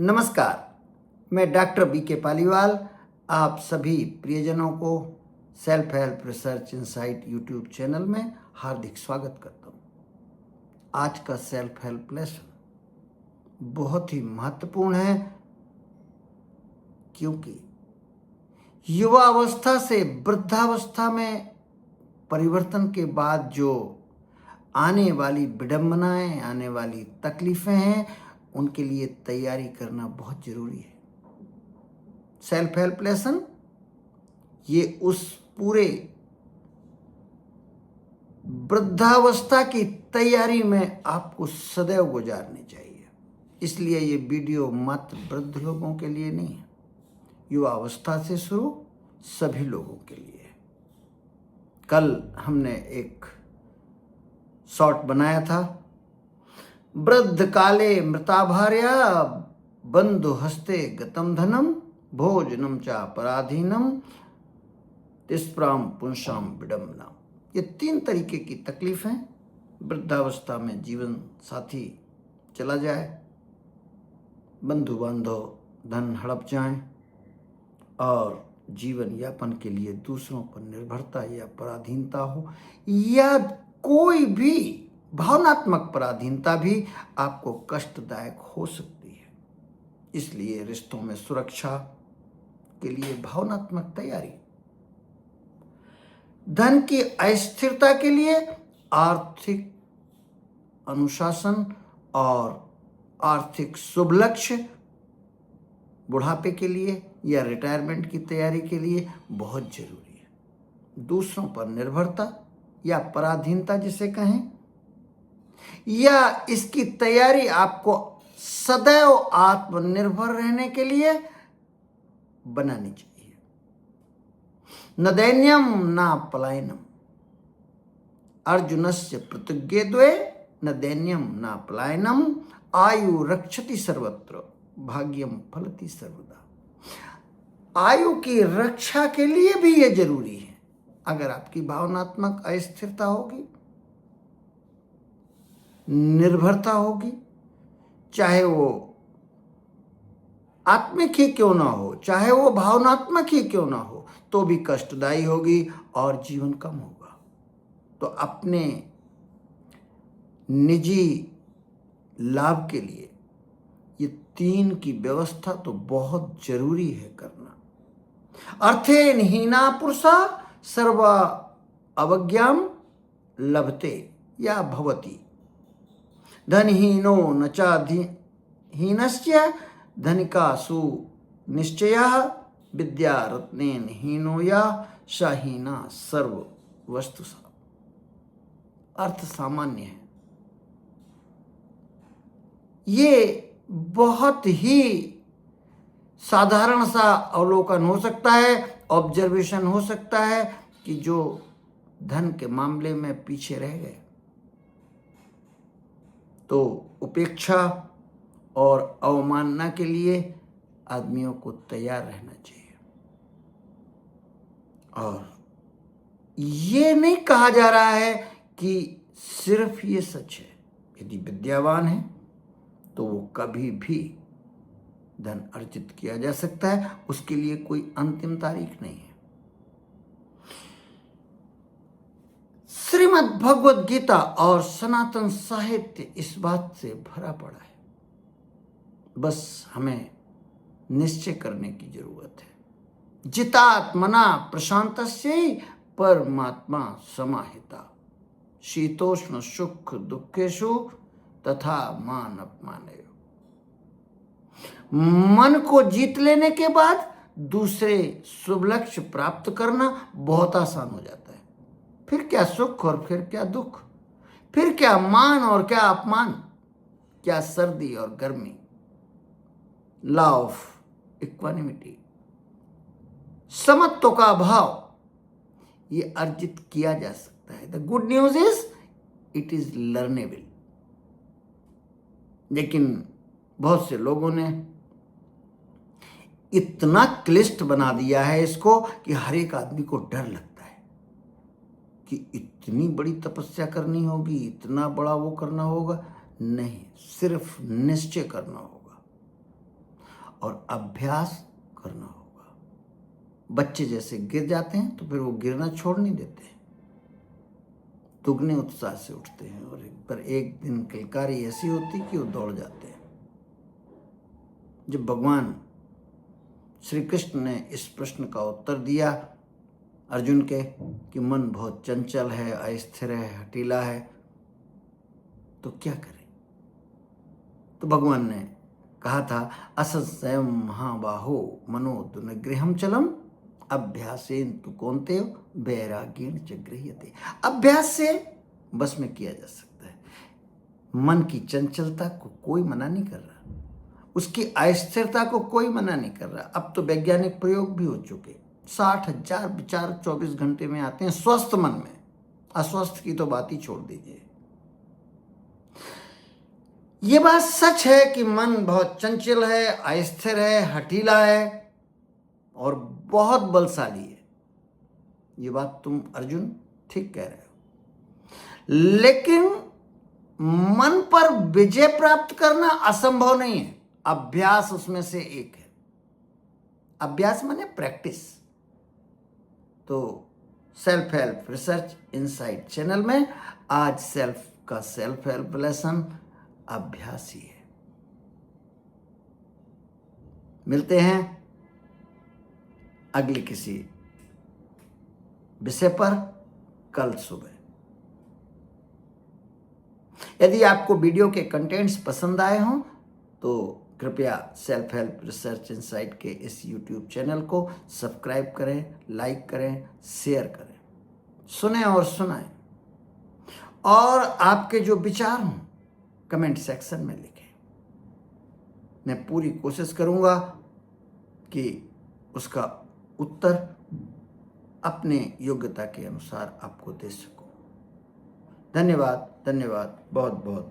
नमस्कार, मैं doctor BK. Paliwal आप सभी प्रियजनों को self help research insight YouTube channel में हार्दिक स्वागत करता हूँ। आज का सेल्फ हेल्प लेसन बहुत ही महत्वपूर्ण है, क्योंकि युवा अवस्था से वृद्धावस्था में परिवर्तन के बाद जो आने वाली विडंबनाएं, आने वाली तकलीफें हैं, उनके लिए तैयारी करना बहुत जरूरी है। सेल्फ हेल्प लेसन ये उस पूरे वृद्धावस्था की तैयारी में आपको सदैव गुजारनी चाहिए। इसलिए ये वीडियो मात्र वृद्ध लोगों के लिए नहीं है, युवा अवस्था से शुरू सभी लोगों के लिए है। कल हमने एक शॉर्ट बनाया था, वृद्ध काले मृताभार्या बंधु हस्ते गतम धनम भोजनम चा पराधीनम तिस्प्राम पुंसाम विडम्बना। ये 3 तरीके की तकलीफ हैं। वृद्धावस्था में जीवन साथी चला जाए, बंधु बांधव धन हड़प जाएं और जीवन यापन के लिए दूसरों पर निर्भरता या पराधीनता हो, या कोई भी भावनात्मक पराधीनता भी आपको कष्टदायक हो सकती है। इसलिए रिश्तों में सुरक्षा के लिए भावनात्मक तैयारी, धन की अस्थिरता के लिए आर्थिक अनुशासन और आर्थिक शुभ लक्ष्य, बुढ़ापे के लिए या रिटायरमेंट की तैयारी के लिए बहुत जरूरी है। दूसरों पर निर्भरता या पराधीनता जिसे कहें, या इसकी तैयारी आपको सदैव आत्मनिर्भर रहने के लिए बनानी चाहिए। न दैन्यम न पलायनम, अर्जुनस्य प्रतिज्ञे द्वे न दैन्यम न पलायनम आयु रक्षति सर्वत्र भाग्यम फलति सर्वदा। आयु की रक्षा के लिए भी यह जरूरी है। अगर आपकी भावनात्मक अस्थिरता होगी, निर्भरता होगी, चाहे वो आत्मिक ही क्यों ना हो, चाहे वो भावनात्मक ही क्यों ना हो, तो भी कष्टदायी होगी और जीवन कम होगा। तो अपने निजी लाभ के लिए ये 3 की व्यवस्था तो बहुत जरूरी है करना। अर्थेन हीना पुरुषा सर्वा अवज्ञाम लभते या भवति, धनहीनो न चा हीनस्य धनिकासु निश्चयः विद्या रत्नेन हीनो या शाहीना सर्व वस्तु सा। अर्थ सामान्य है। ये बहुत ही साधारण सा अवलोकन हो सकता है, ऑब्जर्वेशन हो सकता है कि जो धन के मामले में पीछे रह गए, तो उपेक्षा और अवमानना के लिए आदमियों को तैयार रहना चाहिए। और ये नहीं कहा जा रहा है कि सिर्फ ये सच है। यदि विद्यावान है तो वो कभी भी धन अर्जित किया जा सकता है, उसके लिए कोई अंतिम तारीख नहीं है। श्रीमद् भगवद गीता और सनातन साहित्य इस बात से भरा पड़ा है। बस हमें निश्चय करने की जरूरत है। जितात्मना प्रशांतस्य परमात्मा समाहिता, शीतोष्ण सुख दुखेषु तथा मान अपमानयो। मन को जीत लेने के बाद दूसरे शुभ लक्ष्य प्राप्त करना बहुत आसान हो जाता है। फिर क्या सुख और फिर क्या दुख, फिर क्या मान और क्या अपमान, क्या सर्दी और गर्मी। लॉ ऑफ इक्वानिमिटी, समत्व का भाव, ये अर्जित किया जा सकता है। The good news is it is learnable. लेकिन बहुत से लोगों ने इतना क्लिष्ट बना दिया है इसको कि हर एक आदमी को डर लगता है कि इतनी बड़ी तपस्या करनी होगी, इतना बड़ा वो करना होगा। नहीं, सिर्फ निश्चय करना होगा। और अभ्यास करना होगा। बच्चे जैसे गिर जाते हैं तो फिर वो गिरना छोड़ नहीं देते, दुगने उत्साह से उठते हैं, और पर एक दिन किलकारी ऐसी होती कि वो दौड़ जाते हैं। जब भगवान श्री कृष्ण ने इस प्रश्न का उत्तर दिया अर्जुन के कि मन बहुत चंचल है, अस्थिर है, हठीला है, तो क्या करें? तो भगवान ने कहा था, असंशयम महाबाहो मनो दुर्निग्रहम चलम अभ्यासेन तु कौन्तेय वैराग्येण च गृह्यते। अभ्यास से बस में किया जा सकता है। मन की चंचलता को कोई मना नहीं कर रहा, उसकी अस्थिरता को कोई मना नहीं कर रहा। अब तो वैज्ञानिक प्रयोग भी हो चुके, 60,000 विचार 24 घंटे में आते हैं स्वस्थ मन में, अस्वस्थ की तो बात ही छोड़ दीजिए। ये बात सच है कि मन बहुत चंचल है, अस्थिर है, हठीला है और बहुत बलशाली है। ये बात तुम अर्जुन ठीक कह रहे हो, लेकिन मन पर विजय प्राप्त करना असंभव नहीं है। अभ्यास उसमें से एक है। अभ्यास माने प्रैक्टिस। तो self help research insight channel में आज सेल्फ हेल्प लेसन अभ्यास ही है। मिलते हैं अगले किसी विषय पर कल सुबह। यदि आपको वीडियो के कंटेंट्स पसंद आए हों तो कृपया सेल्फ हेल्प रिसर्च इनसाइट के इस यूट्यूब चैनल को सब्सक्राइब करें, लाइक करें, शेयर करें, सुने और सुनाएं, और आपके जो विचार हों कमेंट सेक्शन में लिखें। मैं पूरी कोशिश करूंगा कि उसका उत्तर अपने योग्यता के अनुसार आपको दे सकूं। धन्यवाद, धन्यवाद, बहुत बहुत